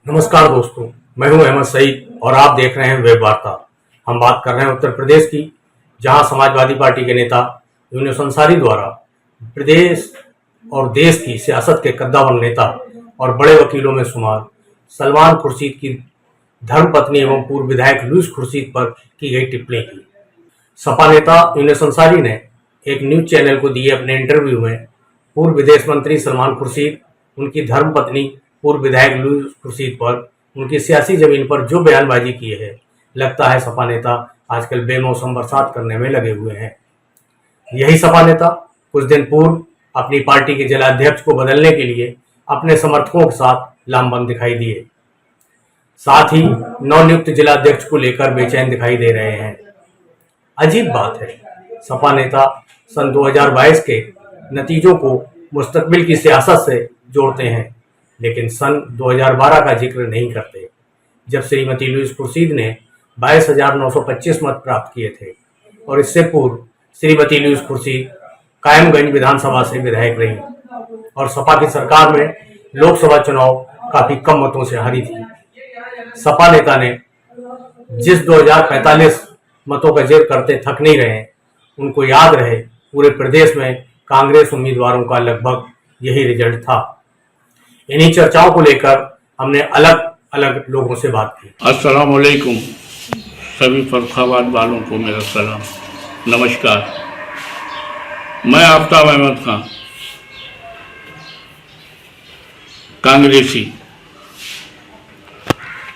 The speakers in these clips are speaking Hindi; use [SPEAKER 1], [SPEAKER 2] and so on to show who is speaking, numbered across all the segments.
[SPEAKER 1] नमस्कार दोस्तों, मैं हूं अहमद सईद और आप देख रहे हैं वेब वार्ता। हम बात कर रहे हैं उत्तर प्रदेश की, जहां समाजवादी पार्टी के नेता यूनुस अंसारी द्वारा प्रदेश और देश की सियासत के कद्दावर नेता और बड़े वकीलों में शुमार सलमान खुर्शीद की धर्मपत्नी एवं पूर्व विधायक लुईस खुर्शीद पर की गई टिप्पणी की। सपा नेता यूनुस अंसारी ने एक न्यूज चैनल को दिए अपने इंटरव्यू में पूर्व विदेश मंत्री सलमान खुर्शीद, उनकी धर्मपत्नी पूर्व विधायक लुईस खुर्शीद पर उनकी सियासी जमीन पर जो बयानबाजी की है, लगता है सपा नेता आजकल बेमौसम बरसात करने में लगे हुए हैं। यही सपा नेता कुछ दिन पूर्व अपनी पार्टी के जिलाध्यक्ष को बदलने के लिए अपने समर्थकों के साथ लामबंद दिखाई दिए। साथ ही नवनियुक्त जिलाध्यक्ष को लेकर बेचैन दिखाई दे रहे हैं। अजीब बात है, सपा नेता सन 2022 के नतीजों को मुस्तकबिल की सियासत से जोड़ते हैं, लेकिन सन 2012 का जिक्र नहीं करते, जब श्रीमती लुईस खुर्शीद ने 22,925 मत प्राप्त किए थे और इससे पूर्व श्रीमती लुईस खुर्शीद कायमगंज विधानसभा से विधायक रही और सपा की सरकार में लोकसभा चुनाव काफी कम मतों से हारी थी। सपा नेता ने जिस 2045 मतों का जिक्र करते थक नहीं रहे, उनको याद रहे पूरे प्रदेश में कांग्रेस उम्मीदवारों का लगभग यही रिजल्ट था। इन्हीं चर्चाओं को लेकर हमने अलग अलग लोगों से बात की।
[SPEAKER 2] अस्सलाम वालेकुम, सभी फर्रुखाबाद वालों को मेरा सलाम, नमस्कार। मैं आफ्ताब अहमद खान, कांग्रेसी,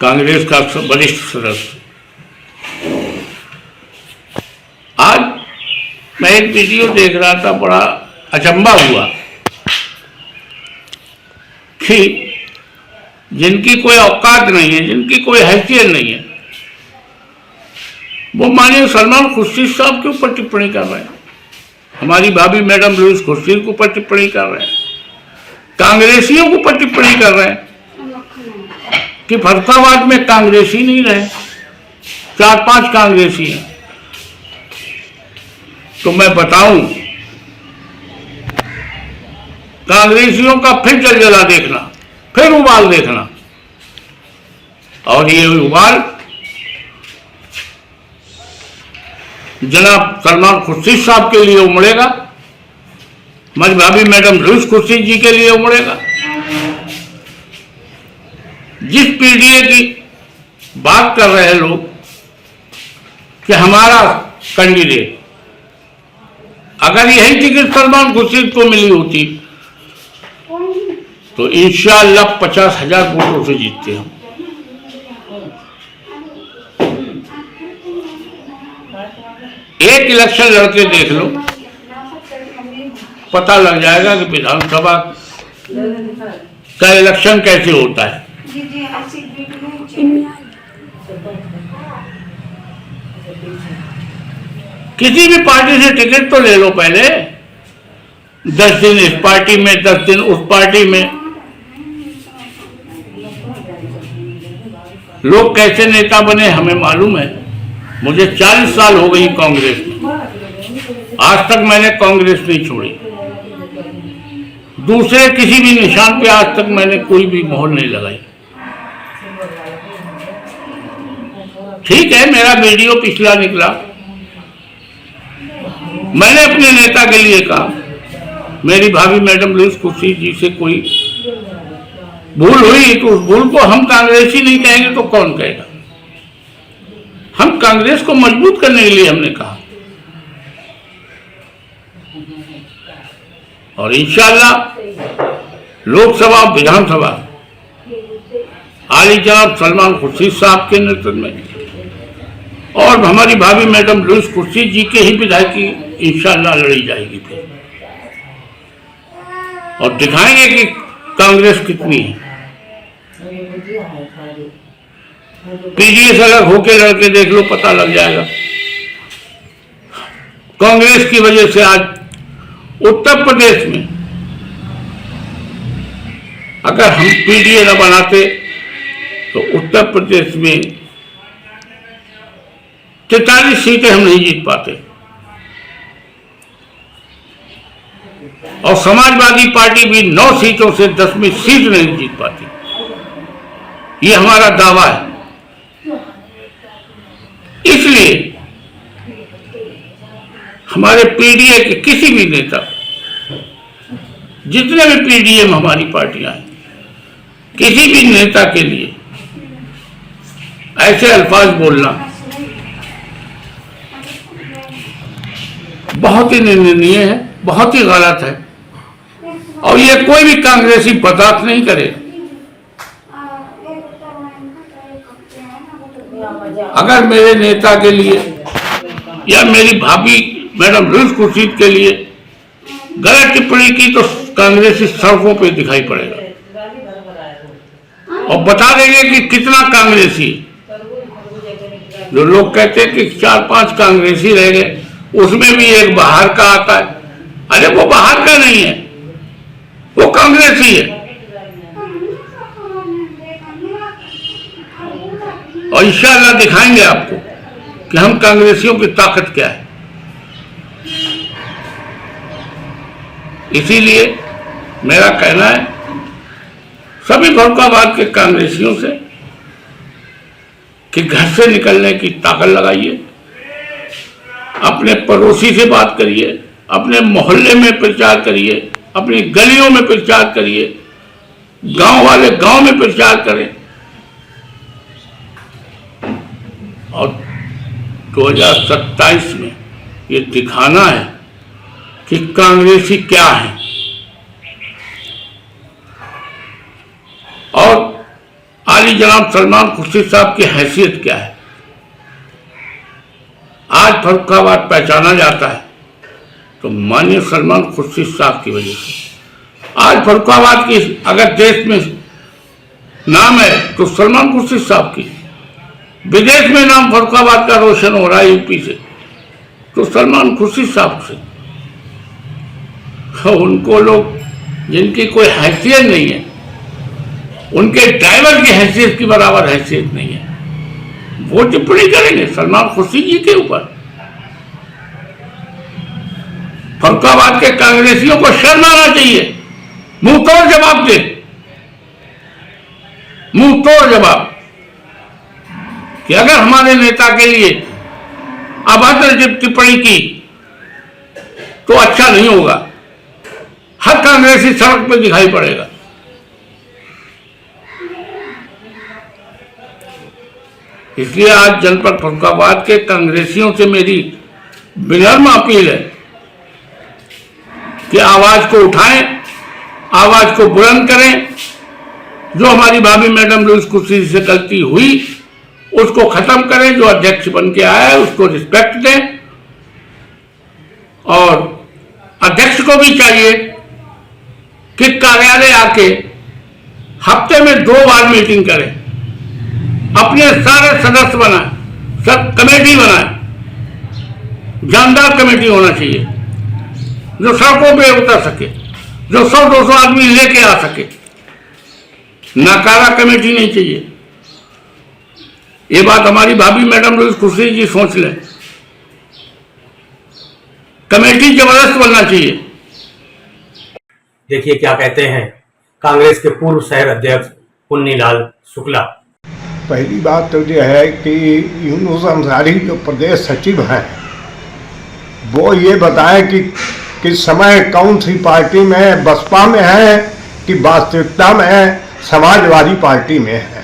[SPEAKER 2] कांग्रेस का वरिष्ठ सदस्य। आज मैं एक वीडियो देख रहा था, बड़ा अचंभा हुआ कि जिनकी कोई औकात नहीं है, जिनकी कोई हैसियत नहीं है, वो माननीय सलमान खुर्शीद साहब के ऊपर टिप्पणी कर रहे हैं, हमारी भाभी मैडम लुईस खुर्शीद के ऊपर टिप्पणी कर रहे हैं, कांग्रेसियों के ऊपर टिप्पणी कर रहे हैं कि फर्रुखाबाद में कांग्रेसी नहीं रहे, 4-5 कांग्रेसी हैं। तो मैं बताऊं, कांग्रेसियों का फिर जलजला देखना, फिर उबाल देखना, और ये उबाल जनाब सलमान खुर्शीद साहब के लिए उमड़ेगा, हमारी भाभी मैडम लुईस खुर्शीद जी के लिए उमड़ेगा। जिस पीडीए की बात कर रहे हैं लोग कि हमारा कैंडिडेट, अगर यही टिकट सलमान खुर्शीद को मिली होती तो इंशाअल्लाह 50,000 वोटों से जीतते हम। एक इलेक्शन लड़के देख लो, पता लग जाएगा कि विधानसभा का इलेक्शन कैसे होता है। किसी भी पार्टी से टिकट तो ले लो पहले, 10 दिन इस पार्टी में, 10 दिन उस पार्टी में। लोग कैसे नेता बने हमें मालूम है। मुझे 40 साल हो गई कांग्रेस में, आज तक मैंने कांग्रेस नहीं छोड़ी। दूसरे किसी भी निशान पे आज तक मैंने कोई भी मोहर नहीं लगाई। ठीक है, मेरा वीडियो पिछला निकला, मैंने अपने नेता के लिए कहा, मेरी भाभी मैडम लुईस खुर्शीद जी से कोई भूल हुई तो उस भूल को हम कांग्रेसी नहीं कहेंगे तो कौन कहेगा। हम कांग्रेस को मजबूत करने के लिए हमने कहा, और इंशाअल्लाह लोकसभा विधानसभा आली जनाब सलमान खुर्शीद साहब के नेतृत्व में और हमारी भाभी मैडम लुईस खुर्शीद जी के ही विधायकी इंशाअल्लाह लड़ी जाएगी फिर, और दिखाएंगे कि कांग्रेस कितनी है। पीडीए से अलग होके लड़के देख लो, पता लग जाएगा। कांग्रेस की वजह से आज उत्तर प्रदेश में अगर हम पीडीए न बनाते तो उत्तर प्रदेश में 43 सीटें हम नहीं जीत पाते। और समाजवादी पार्टी भी 9 सीटों से 10वीं सीट नहीं जीत पाती। ये हमारा दावा है। इसलिए हमारे पीडीए के किसी भी नेता, जितने भी पीडीए में हमारी पार्टियां हैं, किसी भी नेता के लिए ऐसे अल्फाज बोलना बहुत ही निंदनीय है, बहुत ही गलत है। और ये कोई भी कांग्रेसी बर्दाश्त नहीं करेगा। अगर मेरे नेता के लिए या मेरी भाभी मैडम लुईस खुर्शीद के लिए गलत टिप्पणी की तो कांग्रेसी सड़कों पे दिखाई पड़ेगा और बता देंगे कि कितना कांग्रेसी। जो लोग कहते हैं कि 4-5 कांग्रेसी रह गए, उसमें भी एक बाहर का आता है। अरे वो बाहर का नहीं है, वो कांग्रेसी है। और इंशाअल्लाह दिखाएंगे आपको कि हम कांग्रेसियों की ताकत क्या है। इसीलिए मेरा कहना है सभी फरुखाबाद के कांग्रेसियों से कि घर से निकलने की ताकत लगाइए, अपने पड़ोसी से बात करिए, अपने मोहल्ले में प्रचार करिए, अपनी गलियों में प्रचार करिए, गांव वाले गांव में प्रचार करें। और 2027 में ये दिखाना है कि कांग्रेसी क्या है और आली जनाब सलमान खुर्शीद साहब की हैसियत क्या है। आज फरुखाबाद पहचाना जाता है तो माननीय सलमान खुर्शीद साहब की वजह से। आज फरुखाबाद की अगर देश में नाम है तो सलमान खुर्शीद साहब की, विदेश में नाम फरुखाबाद का रोशन हो रहा है यूपी से तो सलमान खुर्शीद साहब से। उनको लोग जिनकी कोई हैसियत नहीं है, उनके ड्राइवर की हैसियत की बराबर हैसियत नहीं है, वो टिप्पणी करेंगे सलमान खुर्शीद जी के ऊपर। फरुखाबाद के कांग्रेसियों को शर्म आना चाहिए, मुंह तोड़ जवाब दे, मुंह तोड़ जवाब कि अगर हमारे नेता के लिए अभद्र टिप्पणी की तो अच्छा नहीं होगा। हर कांग्रेसी सड़क पर दिखाई पड़ेगा। इसलिए आज जनपद फरुखाबाद के कांग्रेसियों से मेरी विनम्र अपील है कि आवाज को उठाएं, आवाज को बुलंद करें। जो हमारी भाभी मैडम लुईस खुर्शीद से गलती हुई उसको खत्म करें। जो अध्यक्ष बन के आया है उसको रिस्पेक्ट दें और अध्यक्ष को भी चाहिए कि कार्यालय आके हफ्ते में 2 बार मीटिंग करें, अपने सारे सदस्य बनाए, सब कमेटी बनाए, जानदार कमेटी होना चाहिए जो सड़कों पे उतर सके, जो 100-200 आदमी लेके आ सके। नाकारा कमेटी नहीं चाहिए। ये बात हमारी भाभी मैडम लुईस खुर्शीद जी सोच लें। कमेटी जबरदस्त बनना चाहिए।
[SPEAKER 1] देखिए क्या कहते हैं कांग्रेस के पूर्व शहर अध्यक्ष पुन्नीलाल शुक्ला।
[SPEAKER 3] पहली बात तो यह है कि यूनुस अंसारी जो प्रदेश सचिव हैं वो ये बताएं कि किस समय कौन सी पार्टी में, बसपा में है कि वास्तविकता में समाजवादी पार्टी में है।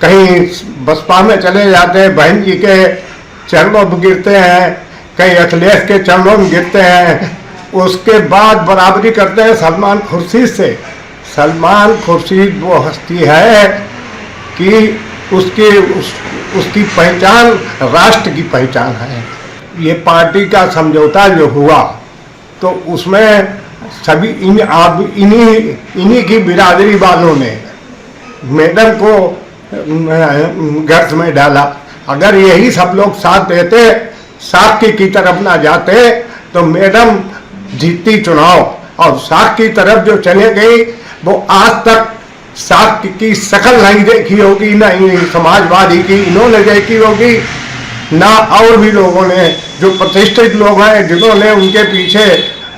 [SPEAKER 3] कहीं बसपा में चले जाते हैं, बहन जी के चरणों में गिरते हैं, कहीं अखिलेश के चरणों में गिरते हैं, उसके बाद बराबरी करते हैं सलमान खुर्शीद से। सलमान खुर्शीद वो हस्ती है कि उसकी पहचान राष्ट्र की पहचान है। ये पार्टी का समझौता जो हुआ तो उसमें सभी इन्हीं की बिरादरी वालों ने मैडम को गर्त में डाला। अगर यही सब लोग साथ देते, साख्य की तरफ ना जाते तो मैडम जीतती चुनाव। और साख्य की तरफ जो चले गई वो आज तक साख्य की शकल नहीं देखी होगी, ना समाजवादी की इन्होंने देखी होगी, ना और भी लोगों ने, जो प्रतिष्ठित लोग हैं जिन्होंने उनके पीछे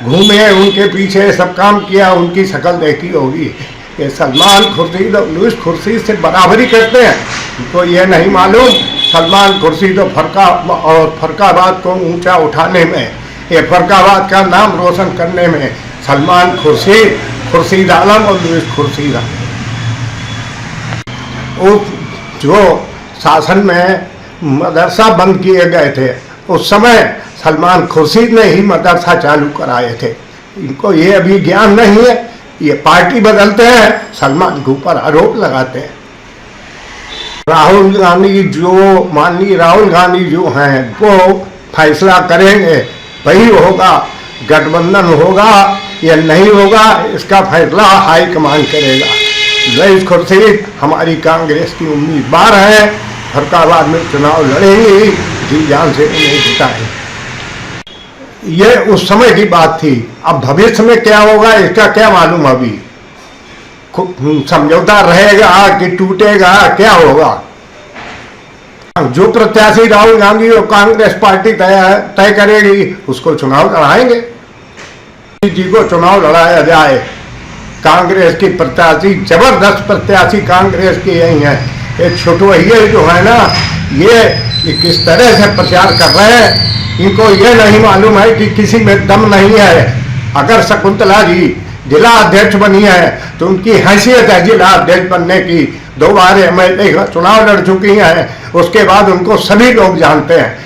[SPEAKER 3] घूमे, उनके पीछे सब काम किया, उनकी शक्ल देखी होगी। ये सलमान खुर्शीद और लुईस खुर्शीद से बराबरी करते हैं। उनको ये नहीं मालूम सलमान खुर्शीद और फरकाबाद को ऊंचा उठाने में, ये फरकाबाद का नाम रोशन करने में सलमान खुर्शीद, खुर्शीद आलम और लुईस खुर्शीद जो शासन में मदरसा बंद किए गए थे उस समय सलमान खुर्शीद ने ही मदरसा चालू कराए थे। इनको ये अभी ज्ञान नहीं है, ये पार्टी बदलते हैं, सलमान के ऊपर आरोप लगाते हैं। राहुल गांधी जो माननीय राहुल गांधी जो हैं वो फैसला करेंगे, वही होगा, गठबंधन होगा या नहीं होगा इसका फैसला हाईकमान करेगा। लुईस खुर्शीद हमारी कांग्रेस की उम्मीदवार है, फरकाबाद में चुनाव लड़ेंगी, जी जान से उन्हें जिताएंगे। ये उस समय की बात थी, अब भविष्य में क्या होगा इसका क्या मालूम। अभी समझौता रहेगा कि टूटेगा, क्या होगा। जो प्रत्याशी राहुल गांधी और कांग्रेस पार्टी तय करेगी उसको चुनाव लड़ाएंगे। जी को चुनाव लड़ाया जाए, कांग्रेस की प्रत्याशी, जबरदस्त प्रत्याशी कांग्रेस की यही है। ये छोटवहिए जो है ना, ये किस तरह से प्रचार कर रहे हैं, इनको ये नहीं मालूम है कि किसी में दम नहीं है। अगर शकुंतला जी जिला अध्यक्ष बनी है तो उनकी हैसियत है जिला अध्यक्ष बनने की, 2 बार एमएलए का चुनाव लड़ चुकी हैं, उसके बाद उनको सभी लोग जानते हैं।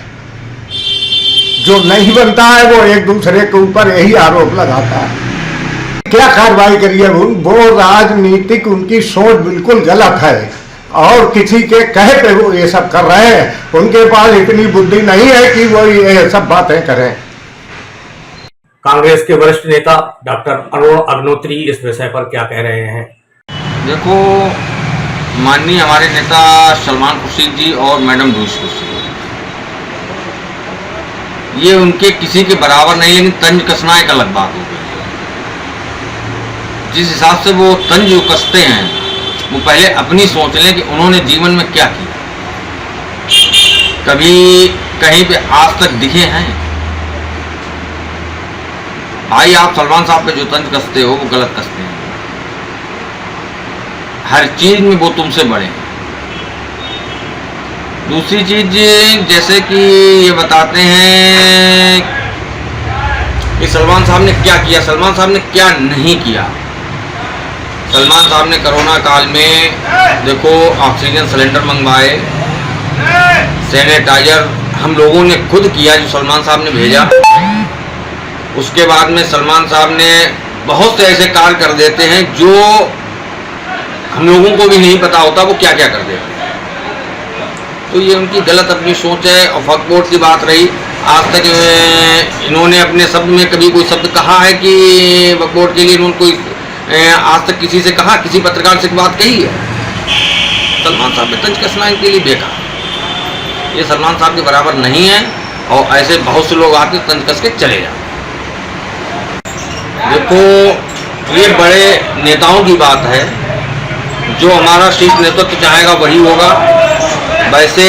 [SPEAKER 3] जो नहीं बनता है वो एक दूसरे के ऊपर यही आरोप लगाता है। क्या कार्रवाई करिए, वो राजनीतिक उनकी सोच बिल्कुल गलत है और किसी के कहे पे वो ये सब कर रहे हैं। उनके पास इतनी बुद्धि नहीं है कि वो ये सब बातें करें।
[SPEAKER 1] कांग्रेस के वरिष्ठ नेता डॉक्टर अरुण अग्नोत्री इस विषय पर क्या कह रहे हैं?
[SPEAKER 4] देखो, माननीय हमारे नेता सलमान खुर्शीद जी और मैडम लुईस खुर्शीद, ये उनके किसी के बराबर नहीं, लेकिन तंज कसना एक अलग बात हो गई। जिस हिसाब से वो तंज कसते हैं वो पहले अपनी सोच लें कि उन्होंने जीवन में क्या किया। कभी कहीं पे आज तक दिखे हैं? भाई, आप सलमान साहब पे जो तंज कसते हो वो गलत कसते हैं। हर चीज में वो तुमसे बड़े हैं। दूसरी चीज, जैसे कि ये बताते हैं कि सलमान साहब ने क्या किया, सलमान साहब ने क्या नहीं किया। सलमान साहब ने कोरोना काल में देखो ऑक्सीजन सिलेंडर मंगवाए, सैनिटाइजर हम लोगों ने खुद किया जो सलमान साहब ने भेजा। उसके बाद में सलमान साहब ने बहुत से ऐसे कार्य कर देते हैं जो हम लोगों को भी नहीं पता होता वो क्या क्या कर देते हैं। तो ये उनकी गलत अपनी सोच है। और वक्फ बोर्ड की बात रही, आज तक इन्होंने अपने शब्द में कभी कोई शब्द कहा है कि वक्फ बोर्ड के लिए इन्होंने कोई आज तक किसी से कहा, किसी पत्रकार से बात कही है? सलमान साहब पे तंज कसना इनके लिए बेकार। ये सलमान साहब के बराबर नहीं है और ऐसे बहुत से लोग आके तंज कस के चले जाते। देखो, ये बड़े नेताओं की बात है, जो हमारा शीर्ष नेतृत्व चाहेगा वही होगा। वैसे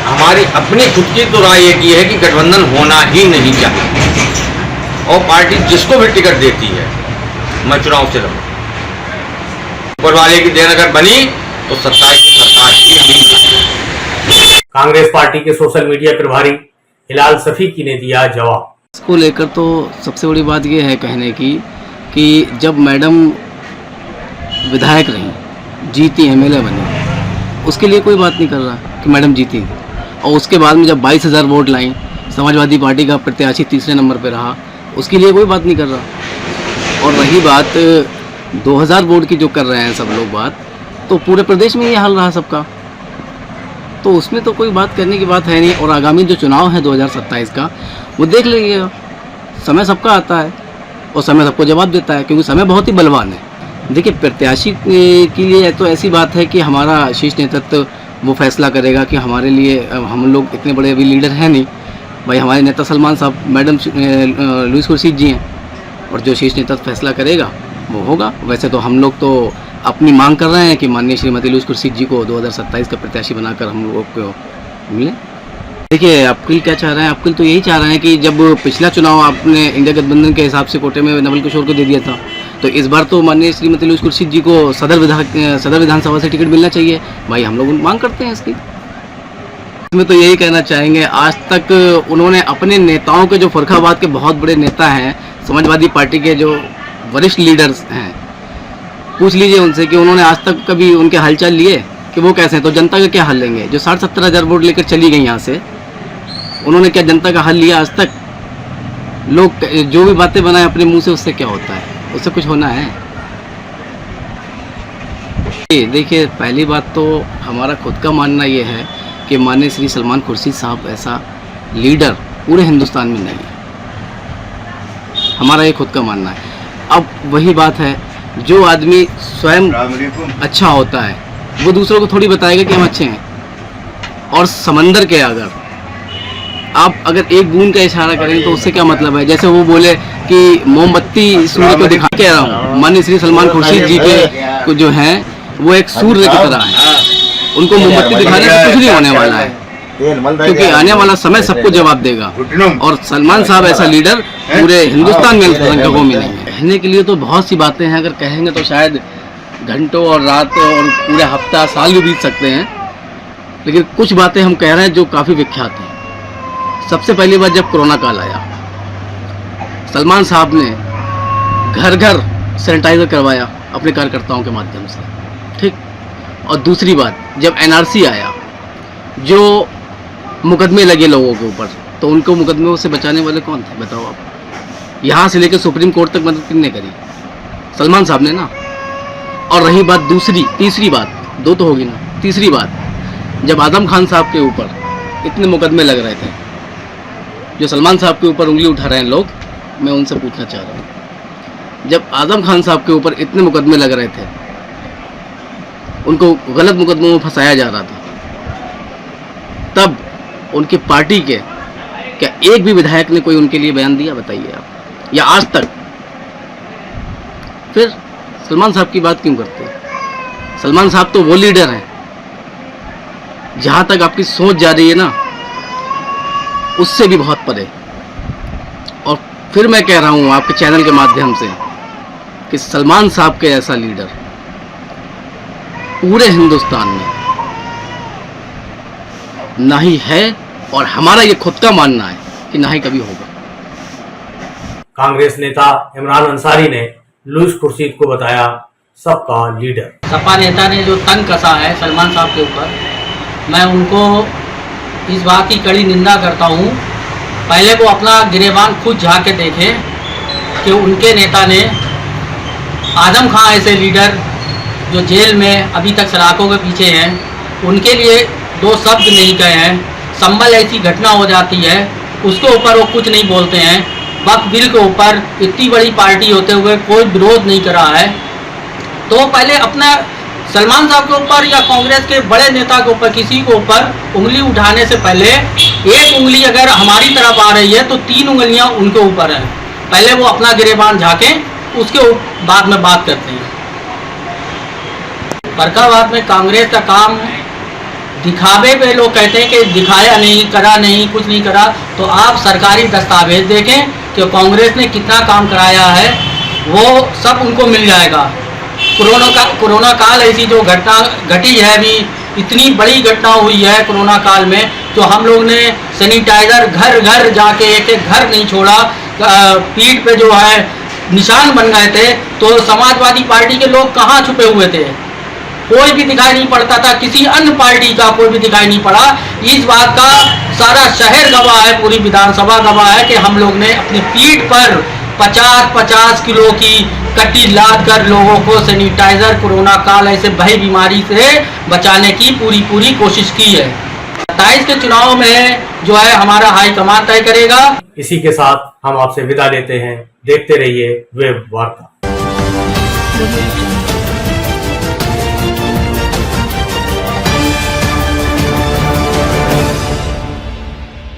[SPEAKER 4] हमारी अपनी खुद की तो राय ये की है कि गठबंधन होना ही नहीं चाहिए और पार्टी जिसको भी टिकट देती है मैं चुनाव से लड़ूं। ऊपर वाले की देन अगर बनी तो 27 की सरकार ही हमें।
[SPEAKER 1] कांग्रेस पार्टी के सोशल मीडिया प्रभारी हिलाल सफीकी ने दिया जवाब।
[SPEAKER 5] इसको लेकर तो सबसे बड़ी बात ये है कहने की कि जब मैडम विधायक रही, जीती, एमएलए बनी, उसके लिए कोई बात नहीं कर रहा कि मैडम जीती। और उसके बाद में जब 22,000 वोट लाई, समाजवादी पार्टी का प्रत्याशी तीसरे नंबर पर रहा, उसके लिए कोई बात नहीं कर रहा। और रही बात 2000 वोट की जो कर रहे हैं सब लोग बात, तो पूरे प्रदेश में ये हाल रहा सबका, तो उसमें तो कोई बात करने की बात है नहीं। और आगामी जो चुनाव है 2027 का, वो देख लीजिएगा, समय सबका आता है और समय सबको जवाब देता है, क्योंकि समय बहुत ही बलवान है। देखिए, प्रत्याशी के लिए तो ऐसी बात है कि हमारा शीर्ष नेतृत्व वो फैसला करेगा कि हमारे लिए, हम लोग इतने बड़े अभी लीडर हैं नहीं भाई, हमारे नेता सलमान साहब, मैडम लुईस खुर्शीद जी हैं, और जो शीर्ष नेतृत्व फैसला करेगा वो होगा। वैसे तो हम लोग तो अपनी मांग कर रहे हैं कि माननीय श्रीमती लुईस खुर्शीद जी को 2027 का प्रत्याशी बनाकर हम लोग को मिले। देखिए अब्दुल क्या चाह रहे हैं, अब्दुल तो यही चाह रहे हैं कि जब पिछला चुनाव आपने इंडिया गठबंधन के हिसाब से कोटे में नवल किशोर को दे दिया था, तो इस बार तो माननीय श्रीमती लुईस खुर्शीद जी को सदर विधानसभा से टिकट मिलना चाहिए। भाई हम लोग मांग करते हैं इसकी। इसमें तो यही कहना चाहेंगे, आज तक उन्होंने अपने नेताओं के, जो फर्रुखाबाद के बहुत बड़े नेता हैं, समाजवादी पार्टी के जो वरिष्ठ लीडर्स हैं, पूछ लीजिए उनसे कि उन्होंने आज तक कभी उनके हालचाल लिए कि वो कैसे हैं। तो जनता का क्या हल लेंगे? जो 60-70 हज़ार वोट लेकर चली गई यहाँ से, उन्होंने क्या जनता का हल लिया आज तक? लोग जो भी बातें बनाए अपने मुंह से, उससे क्या होता है? उससे कुछ होना है? देखिए पहली बात तो हमारा खुद का मानना ये है कि माननीय श्री सलमान खुर्शीद साहब ऐसा लीडर पूरे हिंदुस्तान में नहीं है। हमारा ये खुद का मानना है। अब वही बात है, जो आदमी स्वयं अच्छा होता है वो दूसरों को थोड़ी बताएगा कि हम अच्छे हैं। और समंदर के आप अगर एक बूंद का इशारा करेंगे तो उससे क्या मतलब है? जैसे वो बोले कि मोमबत्ती सूर्य को दिखा, कह रहा हूँ माननीय श्री सलमान खुर्शीद जी के जो हैं वो एक सूर्य की तरह है। उनको मोमबत्ती दिखाने से कुछ नहीं होने वाला है, क्योंकि आने वाला समय सबको जवाब देगा। और सलमान साहब ऐसा लीडर पूरे हिंदुस्तान में जगहों में नहीं है। कहने के लिए तो बहुत सी बातें हैं, अगर कहेंगे तो शायद घंटों और रात और पूरे हफ्ता साल भी बीत सकते हैं, लेकिन कुछ बातें हम कह रहे हैं जो काफ़ी विख्यात हैं। सबसे पहली बात, जब कोरोना काल आया, सलमान साहब ने घर घर सैनिटाइजर करवाया अपने कार्यकर्ताओं के माध्यम से, ठीक। और दूसरी बात, जब एनआरसी आया, जो मुकदमे लगे लोगों के ऊपर, तो उनको मुकदमों से बचाने वाले कौन थे बताओ आप? यहाँ से लेकर सुप्रीम कोर्ट तक मदद किसने करी? सलमान साहब ने ना। और रही बात तीसरी बात, दो तो होगी ना, तीसरी बात, जब आजम खान साहब के ऊपर इतने मुकदमे लग रहे थे, जो सलमान साहब के ऊपर उंगली उठा रहे हैं लोग, मैं उनसे पूछना चाह रहा हूँ, जब आजम खान साहब के ऊपर इतने मुकदमे लग रहे थे, उनको गलत मुकदमों में फंसाया जा रहा था, तब उनकी पार्टी के क्या एक भी विधायक ने कोई उनके लिए बयान दिया? बताइए आप, या आज तक? फिर सलमान साहब की बात क्यों करते हैं? सलमान साहब तो वो लीडर हैं, जहां तक आपकी सोच जा रही है ना, उससे भी बहुत परे। और फिर मैं कह रहा हूं आपके चैनल के माध्यम से कि सलमान साहब के ऐसा लीडर पूरे हिंदुस्तान में ना ही है, और हमारा ये खुद का मानना है कि ना ही कभी होगा।
[SPEAKER 1] कांग्रेस नेता इमरान अंसारी ने लुईस खुर्शीद को बताया सबका लीडर।
[SPEAKER 6] सपा नेता ने जो तंग कसा है सलमान साहब के ऊपर, मैं उनको इस बात की कड़ी निंदा करता हूँ। पहले वो अपना गिरेबान खुद झाँक के देखें कि उनके नेता ने आजम खान ऐसे लीडर जो जेल में अभी तक सलाखों के पीछे हैं, उनके लिए दो शब्द नहीं कहे हैं। संभल ऐसी घटना हो जाती है, उसके ऊपर वो कुछ नहीं बोलते हैं। वक्फ बिल के ऊपर इतनी बड़ी पार्टी होते हुए कोई विरोध नहीं करा है। तो पहले अपना सलमान साहब के ऊपर या कांग्रेस के बड़े नेता के ऊपर किसी के ऊपर उंगली उठाने से पहले एक उंगली अगर हमारी तरफ आ रही है तो 3 उंगलियां उनके ऊपर हैं। पहले वो अपना गिरेबान झाँकें, उसके बाद में बात करते हैं। फर्रुखाबाद में कांग्रेस का काम दिखावे पे लोग कहते हैं कि दिखाया नहीं, करा नहीं, कुछ नहीं करा। तो आप सरकारी दस्तावेज देखें कि कांग्रेस ने कितना काम कराया है, वो सब उनको मिल जाएगा। कोरोना काल ऐसी जो घटना घटी है, अभी इतनी बड़ी घटना हुई है कोरोना काल में, जो हम लोग ने सैनिटाइजर घर घर जाके, एक एक घर नहीं छोड़ा, पीठ पे जो है निशान बन गए थे। तो समाजवादी पार्टी के लोग कहाँ छुपे हुए थे? कोई भी दिखाई नहीं पड़ता था, किसी अन्य पार्टी का कोई भी दिखाई नहीं पड़ा। इस बात का सारा शहर गवाह है, पूरी विधानसभा गवाह है कि हम लोग ने अपनी पीठ पर 50-50 किलो की कट्टी लाद कर लोगों को सैनिटाइजर, कोरोना काल ऐसे भय बीमारी से बचाने की पूरी कोशिश की है। 27 के चुनाव में जो है हमारा हाईकमान तय करेगा।
[SPEAKER 1] इसी के साथ हम आपसे विदा लेते हैं। देखते रहिए वेब वार्ता।